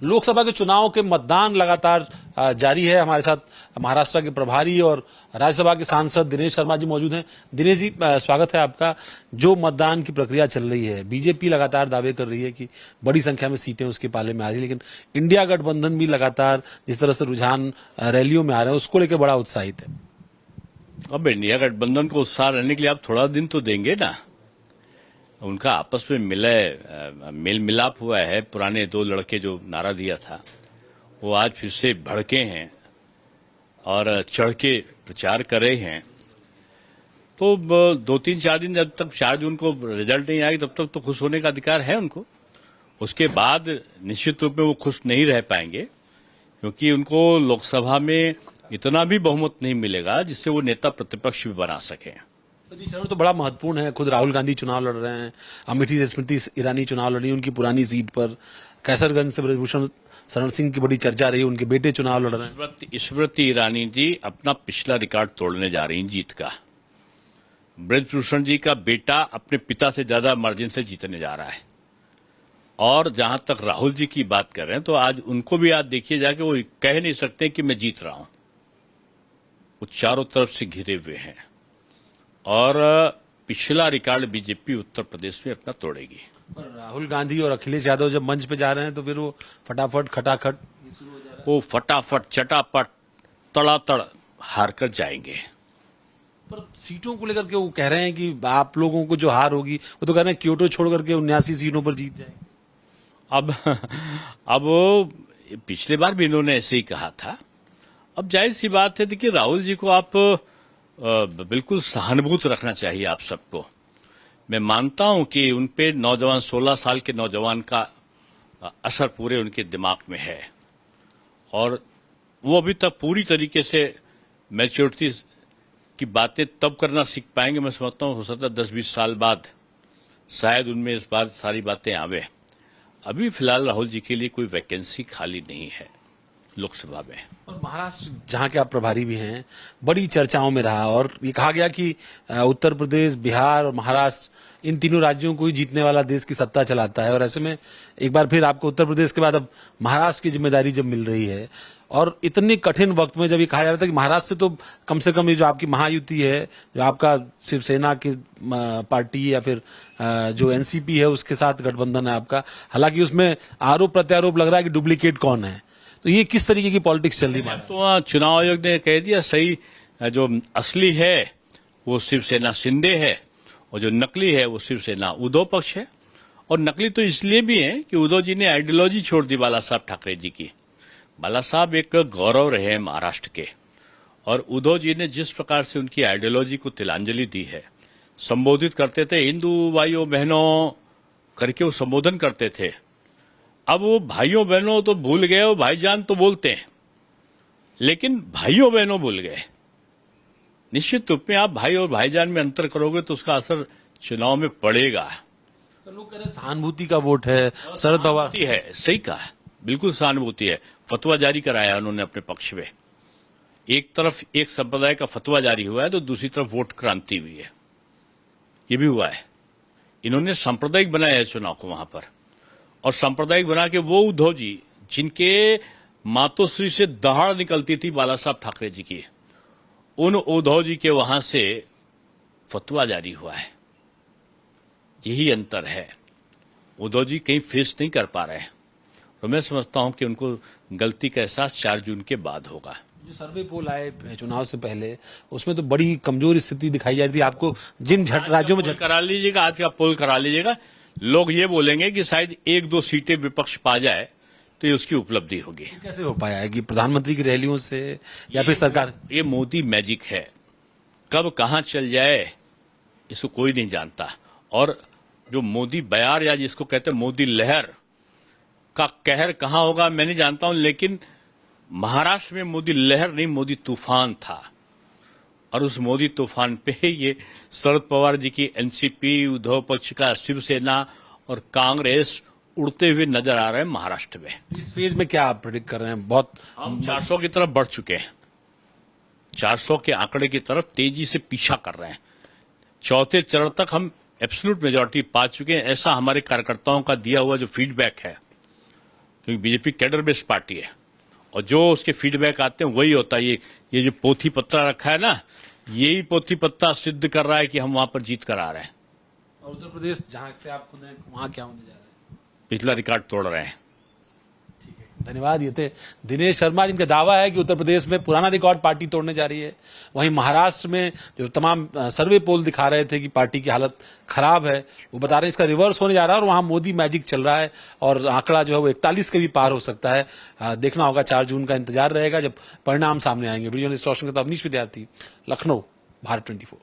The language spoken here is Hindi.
लोकसभा के चुनाव के मतदान लगातार जारी है। हमारे साथ महाराष्ट्र के प्रभारी और राज्यसभा के सांसद दिनेश शर्मा जी मौजूद हैं। दिनेश जी, स्वागत है आपका। जो मतदान की प्रक्रिया चल रही है, बीजेपी लगातार दावे कर रही है कि बड़ी संख्या में सीटें उसके पाले में आ रही है, लेकिन इंडिया गठबंधन भी लगातार जिस तरह से रुझान रैलियों में आ रहे हैं उसको लेकर बड़ा उत्साहित है। अब इंडिया गठबंधन को उत्साह रहने के लिए आप थोड़ा दिन तो देंगे ना। उनका आपस में मेल मिलाप हुआ है। पुराने दो लड़के जो नारा दिया था वो आज फिर से भड़के हैं और चढ़ के प्रचार कर रहे हैं। तो 2-3-4 दिन, जब तक 4 जून को रिजल्ट नहीं आएगी तब तक तो खुश होने का अधिकार है उनको। उसके बाद निश्चित रूप में वो खुश नहीं रह पाएंगे, क्योंकि उनको लोकसभा में इतना भी बहुमत नहीं मिलेगा जिससे वो नेता प्रतिपक्ष भी बना सके। चरण तो बड़ा महत्वपूर्ण है। खुद राहुल गांधी चुनाव लड़ रहे हैं, अमेठी स्मृति ईरानी चुनाव लड़ रही है उनकी पुरानी सीट पर, कैसरगंज से ब्रजभूषण शरण सिंह की बड़ी चर्चा रही है, उनके बेटे चुनाव लड़ रहे हैं। स्मृति ईरानी जी अपना पिछला रिकॉर्ड तोड़ने जा रही हैं जीत का। ब्रजभूषण जी का बेटा अपने पिता से ज्यादा मार्जिन से जीतने जा रहा है। और जहां तक राहुल जी की बात कर रहे हैं तो आज उनको भी आज देखिए जाके वो कह नहीं सकते कि मैं जीत रहा हूं। वो चारों तरफ से घिरे हुए हैं और पिछला रिकॉर्ड बीजेपी उत्तर प्रदेश में अपना तोड़ेगी। राहुल गांधी और अखिलेश यादव जब मंच पे जा रहे हैं तो फिर वो फटाफट खटाखट वो फटाफट चटापट तड़ातड़ हार कर जाएंगे। पर सीटों को लेकर के वो कह रहे हैं कि आप लोगों को जो हार होगी, वो तो कह रहे हैं क्योटो छोड़ करके 79 सीटों पर जीत जाएंगे। अब पिछले बार भी इन्होंने ऐसे ही कहा था। अब जाहिर सी बात है, देखिए राहुल जी को आप बिल्कुल सहानुभूति रखना चाहिए आप सबको। मैं मानता हूं कि उन पे नौजवान 16 साल के नौजवान का असर पूरे उनके दिमाग में है और वो अभी तक पूरी तरीके से मैच्योरिटी की बातें तब करना सीख पाएंगे। मैं समझता हूं हो सकता है 10-20 साल बाद शायद उनमें इस बार सारी बातें आवे। अभी फिलहाल राहुल जी के लिए कोई वैकेंसी खाली नहीं है लोकसभा में। और महाराष्ट्र जहां के आप प्रभारी भी हैं, बड़ी चर्चाओं में रहा और ये कहा गया कि उत्तर प्रदेश, बिहार और महाराष्ट्र इन तीनों राज्यों को ही जीतने वाला देश की सत्ता चलाता है। और ऐसे में एक बार फिर आपको उत्तर प्रदेश के बाद अब महाराष्ट्र की जिम्मेदारी जब मिल रही है और इतने कठिन वक्त में जब ये कहा जा रहा था कि महाराष्ट्र से तो कम से कम ये जो आपकी महायुति है, जो आपका शिवसेना की पार्टी या फिर जो एनसीपी है उसके साथ गठबंधन है आपका, हालांकि उसमें आरोप प्रत्यारोप लग रहा है कि डुप्लीकेट कौन है। तो ये किस तरीके की पॉलिटिक्स चल रही है? तो चुनाव आयोग ने कह दिया सही, जो असली है वो शिवसेना शिंदे है और जो नकली है वो शिवसेना उद्धव पक्ष है। और नकली तो इसलिए भी है कि उद्धव जी ने आइडियोलॉजी छोड़ दी बाला साहब ठाकरे जी की। बाला साहब एक गौरव रहे हैं महाराष्ट्र के और उद्धव जी ने जिस प्रकार से उनकी आइडियोलॉजी को तिलांजलि दी है, संबोधित करते थे हिंदू भाइयों बहनों करके वो संबोधन करते थे। अब वो भाइयों बहनों तो भूल गए, वो भाईजान तो बोलते हैं लेकिन भाइयों बहनों भूल गए। निश्चित रूप में आप भाई और भाईजान में अंतर करोगे तो उसका असर चुनाव में पड़ेगा। तो लोग कह रहे हैं सहानुभूति का वोट है, शरद पवार है। सही कहा, बिल्कुल सहानुभूति है। फतवा जारी कराया उन्होंने अपने पक्ष में। एक तरफ एक संप्रदाय का फतवा जारी हुआ है तो दूसरी तरफ वोट क्रांति हुई है। ये भी हुआ है। इन्होंने सांप्रदायिक बनाया है चुनाव को वहां पर, और सांप्रदायिक बना के वो उद्धव जी जिनके मातोश्री से दहाड़ निकलती थी बाला साहब ठाकरे जी की, उन उद्धव जी के वहां से फतवा जारी हुआ है। यही अंतर है। उद्धव जी कहीं फेस नहीं कर पा रहे हैं और मैं समझता हूं कि उनको गलती का एहसास 4 जून के बाद होगा। जो सर्वे पोल आए चुनाव से पहले, उसमें तो बड़ी कमजोर स्थिति दिखाई जा रही थी आपको। जिन राज्यों में करा लीजिएगा, आज का पोल करा लीजिएगा, लोग ये बोलेंगे कि शायद 1-2 सीटें विपक्ष पा जाए तो ये उसकी उपलब्धि होगी। कैसे हो पाया है कि प्रधानमंत्री की रैलियों से या फिर सरकार? ये मोदी मैजिक है, कब कहां चल जाए इसको कोई नहीं जानता। और जो मोदी बयार या जिसको कहते हैं मोदी लहर का कहर कहां होगा मैं नहीं जानता हूं, लेकिन महाराष्ट्र में मोदी लहर नहीं, मोदी तूफान था। और उस मोदी तूफान पे ये शरद पवार जी की एनसीपी, उद्धव पक्ष का शिवसेना और कांग्रेस उड़ते हुए नजर आ रहे हैं महाराष्ट्र में। इस फेज में क्या आप प्रेडिक्ट कर रहे हैं? बहुत हम 400 की तरफ बढ़ चुके हैं। 400 के आंकड़े की तरफ तेजी से पीछा कर रहे हैं। चौथे चरण तक हम एब्सोल्यूट मेजॉरिटी पा चुके हैं, ऐसा हमारे कार्यकर्ताओं का दिया हुआ जो फीडबैक है। क्योंकि बीजेपी कैडर बेस्ड पार्टी है और जो उसके फीडबैक आते हैं वही होता है। ये जो पोथी पत्रा रखा है ना, यही पोथी पत्ता सिद्ध कर रहा है कि हम वहां पर जीत कर आ रहे हैं। और उत्तर प्रदेश जहां से आप खुद हैं वहां क्या होने जा रहा है? पिछला रिकॉर्ड तोड़ रहे हैं। धन्यवाद। ये थे दिनेश शर्मा, जिनका दावा है कि उत्तर प्रदेश में पुराना रिकॉर्ड पार्टी तोड़ने जा रही है। वहीं महाराष्ट्र में जो तमाम सर्वे पोल दिखा रहे थे कि पार्टी की हालत खराब है, वो बता रहे हैं इसका रिवर्स होने जा रहा है और वहां मोदी मैजिक चल रहा है और आंकड़ा जो है वो 41 के भी पार हो सकता है। देखना होगा, 4 जून का इंतजार रहेगा जब परिणाम सामने आएंगे। वीडियो जर्नलिस्ट रोशन के साथ अवनीश विद्यार्थी, लखनऊ, भारत 24।